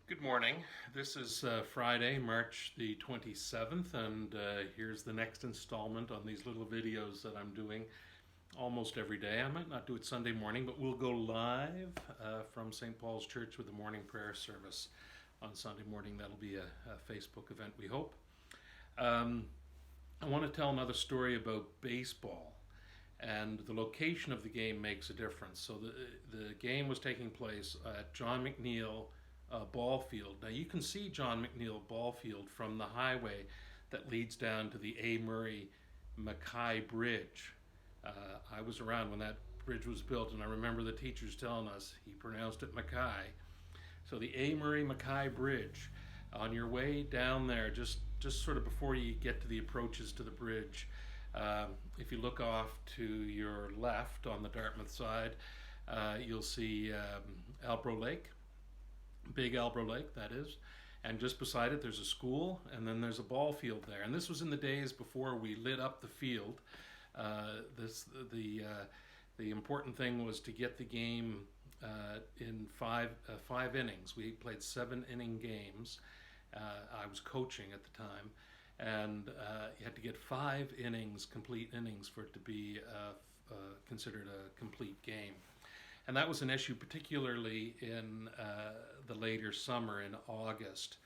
Good morning. This is Friday, March the 27th, and here's the next installment on these little videos that I'm doing almost every day. I might not do it Sunday morning, but we'll go live from St. Paul's Church with the morning prayer service on Sunday morning. That'll be a Facebook event, we hope. I want to tell another story about baseball, and the location of the game makes a difference. So the game was taking place at John McNeil ball field. Now you can see John McNeil ball field from the highway that leads down to the A. Murray Mackay Bridge. I was around when that bridge was built, and I remember the teachers telling us he pronounced it Mackay. So the A. Murray Mackay Bridge, on your way down there, just sort of before you get to the approaches to the bridge, if you look off to your left on the Dartmouth side, you'll see Albro Lake. Big Albro Lake, that is, and just beside it there's a school, and then there's a ball field there. And this was in the days before we lit up the field. The important thing was to get the game in five innings. We played 7-inning games. I was coaching at the time, and you had to get 5 innings, complete innings, for it to be considered a complete game. And that was an issue, particularly in the later summer, in August,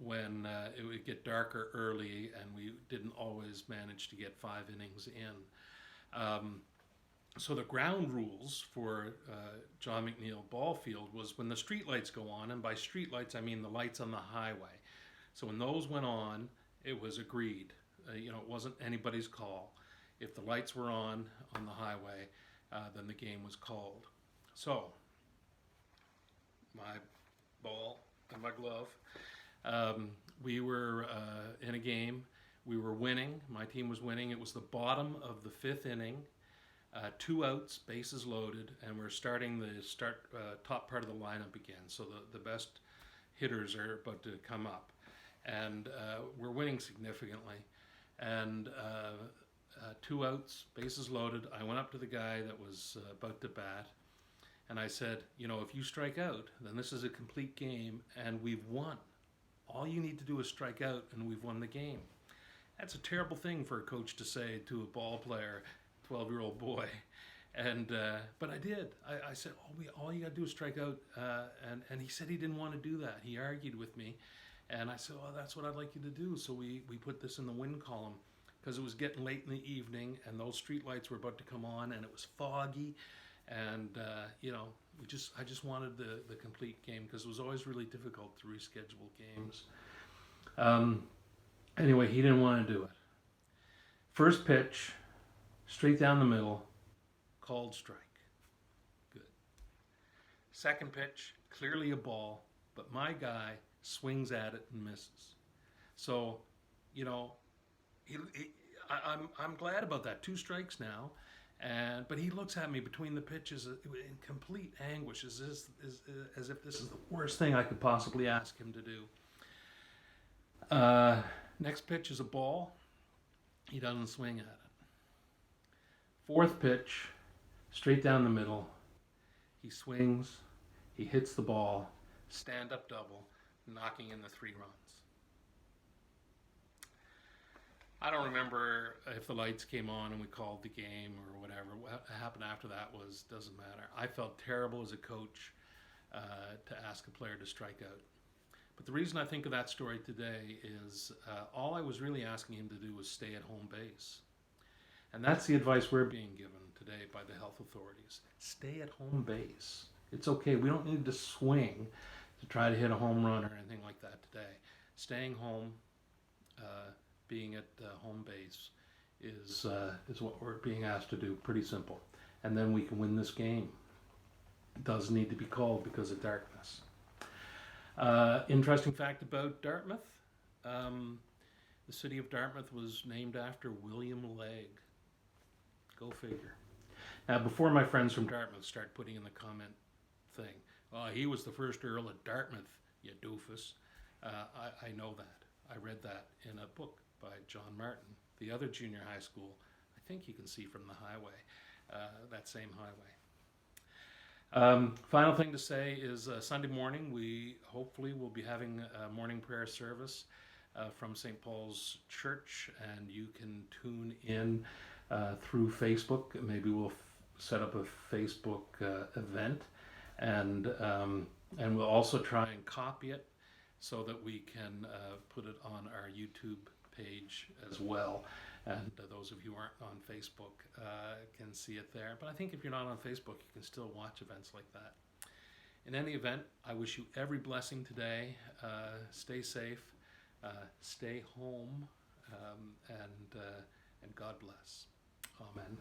when it would get darker early and we didn't always manage to get 5 innings in. So the ground rules for John McNeil ball field was when the street lights go on, and by street lights I mean the lights on the highway. So when those went on, it was agreed. It wasn't anybody's call. If the lights were on the highway, then the game was called. So, my ball and my glove. We were in a game. We were winning. My team was winning. It was the bottom of the 5th inning. 2 outs, bases loaded, and we're starting the top part of the lineup again. So the best hitters are about to come up, and we're winning significantly. And 2 outs, bases loaded. I went up to the guy that was about to bat, and I said, if you strike out, then this is a complete game, and we've won. All you need to do is strike out, and we've won the game. That's a terrible thing for a coach to say to a ball player, 12-year-old boy. And but I did. I said, all you got to do is strike out. And he said he didn't want to do that. He argued with me, and I said, that's what I'd like you to do. So we put this in the win column, because it was getting late in the evening and those street lights were about to come on, and it was foggy, and I just wanted the complete game, because it was always really difficult to reschedule games. Anyway, he didn't want to do it. First pitch, straight down the middle, called strike. Good. Second pitch, clearly a ball, but my guy swings at it and misses. So, I'm glad about that. 2 strikes now, but he looks at me between the pitches in complete anguish, as if this is the worst thing I could possibly ask him to do. Next pitch is a ball. He doesn't swing at it. 4th pitch, straight down the middle. He swings. He hits the ball. Stand-up double, knocking in the 3 runs. I don't remember if the lights came on and we called the game or whatever. What happened after that doesn't matter. I felt terrible as a coach to ask a player to strike out. But the reason I think of that story today is all I was really asking him to do was stay at home base. And that's the advice we're being given today by the health authorities. Stay at home base. It's okay. We don't need to swing to try to hit a home run or anything like that today. Staying home, being at home base is what we're being asked to do. Pretty simple. And then we can win this game. It does need to be called because of darkness. Interesting fact about Dartmouth. The city of Dartmouth was named after William Legg. Go figure. Now, before my friends from Dartmouth start putting in the comment thing, he was the first Earl of Dartmouth, you doofus. I know that. I read that in a book by John Martin. The other junior high school, I think you can see from the highway, that same highway. Final thing to say is Sunday morning we hopefully will be having a morning prayer service from St. Paul's Church, and you can tune in through Facebook. Maybe we'll set up a Facebook event, and we'll also try and copy it so that we can put it on our YouTube page as well. And those of you who aren't on Facebook can see it there. But I think if you're not on Facebook, you can still watch events like that. In any event, I wish you every blessing today. Stay safe, stay home, and God bless. Amen.